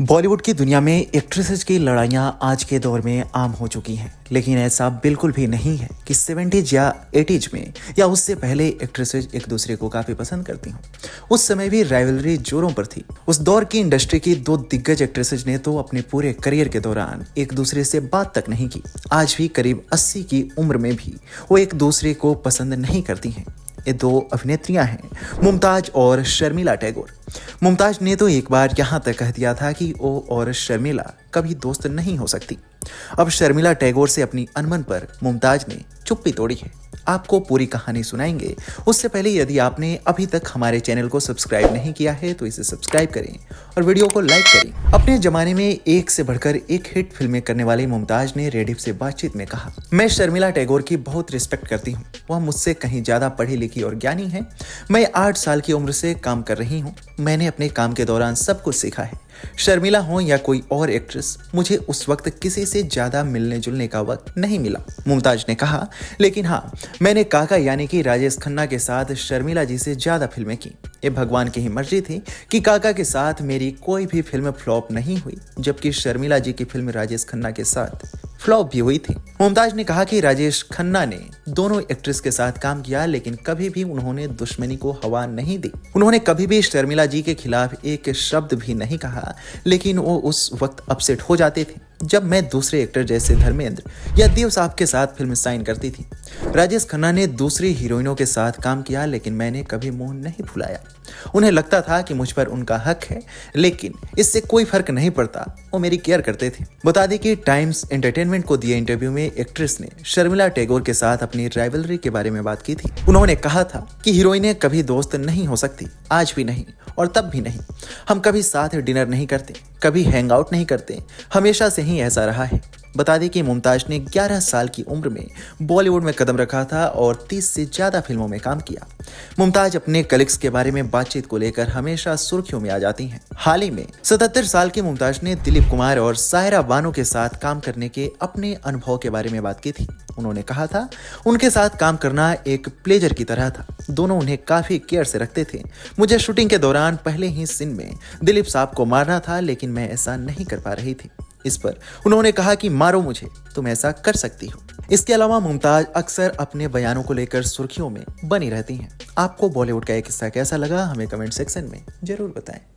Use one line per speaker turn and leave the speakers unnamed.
बॉलीवुड की दुनिया में एक्ट्रेसेस की लड़ाइयाँ आज के दौर में आम हो चुकी हैं, लेकिन ऐसा बिल्कुल भी नहीं है कि 70s या 80s में या उससे पहले एक्ट्रेसेस एक दूसरे को काफी पसंद करती हों। उस समय भी राइवलरी जोरों पर थी। उस दौर की इंडस्ट्री की दो दिग्गज एक्ट्रेसेस ने तो अपने पूरे करियर के दौरान एक दूसरे से बात तक नहीं की। आज भी करीब 80 की उम्र में भी वो एक दूसरे को पसंद नहीं करती हैं। ये दो अभिनेत्रियां हैं, मुमताज और शर्मिला टैगोर। मुमताज ने तो एक बार यहाँ तक कह दिया था कि वो और शर्मिला कभी दोस्त नहीं हो सकती। अब शर्मिला टैगोर से अपनी अनबन पर मुमताज ने चुप्पी तोड़ी है। आपको पूरी कहानी सुनाएंगे। उससे पहले यदि आपने अभी तक हमारे चैनल को सब्सक्राइब नहीं किया है तो इसे सब्सक्राइब करें और वीडियो को लाइक करें। अपने जमाने में एक से बढ़कर एक हिट फिल्में करने वाली मुमताज ने रेडिफ से बातचीत में कहा, मैं शर्मिला टैगोर की बहुत रिस्पेक्ट करती हूँ। वह मुझसे कहीं ज्यादा पढ़ी लिखी और ज्ञानी है। मैं 8 साल की उम्र से काम कर रही हूँ। मैंने अपने काम के दौरान सब कुछ सीखा है। शर्मिला हो या कोई और एक्ट्रेस, मुझे उस वक्त किसी से ज्यादा मिलने जुलने का वक्त नहीं मिला, मुमताज ने कहा। लेकिन हाँ, मैंने काका यानी कि राजेश खन्ना के साथ शर्मिला जी से ज्यादा फिल्में की। ये भगवान की ही मर्जी थी कि काका के साथ मेरी कोई भी फिल्म फ्लॉप नहीं हुई, जबकि शर्मिला जी की फिल्म राजेश खन्ना के साथ फ्लॉप भी हुई थी। मुमताज ने कहा कि राजेश खन्ना ने दोनों एक्ट्रेस के साथ काम किया, लेकिन कभी भी उन्होंने दुश्मनी को हवा नहीं दी। उन्होंने कभी भी शर्मिला जी के खिलाफ एक शब्द भी नहीं कहा, लेकिन वो उस वक्त अपसेट हो जाते थे जब मैं दूसरे एक्टर जैसे धर्मेंद्र या देव साहब के साथ फिल्म साइन करती थी। राजेश खन्ना ने दूसरी हीरोइनों के साथ काम किया, लेकिन मैंने कभी मुंह नहीं फुलाया। उन्हें लगता था कि मुझ पर उनका हक है, लेकिन इससे कोई फर्क नहीं पड़ता। वो मेरी केयर करते थे। बता दें कि टाइम्स एंटरटेनमेंट को दिए इंटरव्यू में एक्ट्रेस ने शर्मिला टैगोर के साथ अपनी राइवलरी के बारे में बात की थी। उन्होंने कहा था कि हीरोइनें कभी दोस्त नहीं हो सकती, आज भी नहीं और तब भी नहीं। हम कभी साथ डिनर नहीं करते, कभी हैंग आउट नहीं करते, हमेशा से ही ऐसा रहा है। बता दें कि मुमताज ने 11 साल की उम्र में बॉलीवुड में कदम रखा था और 30 से ज्यादा फिल्मों में काम किया। मुमताज अपने कलीग्स के बारे में बातचीत को लेकर हमेशा सुर्खियों में आ जाती हैं। हाल ही में 77 साल की मुमताज ने दिलीप कुमार और सायरा बानो के साथ काम करने के अपने अनुभव के बारे में बात की थी। उन्होंने कहा था, उनके साथ काम करना एक प्लेजर की तरह था। दोनों उन्हें काफी केयर से रखते थे। मुझे शूटिंग के दौरान पहले ही सीन में दिलीप साहब को मारना था, लेकिन मैं ऐसा नहीं कर पा रही थी। इस पर उन्होंने कहा कि मारो मुझे, तुम ऐसा कर सकती हो। इसके अलावा मुमताज अक्सर अपने बयानों को लेकर सुर्खियों में बनी रहती हैं। आपको बॉलीवुड का एक किस्सा कैसा लगा, हमें कमेंट सेक्शन में जरूर बताएं।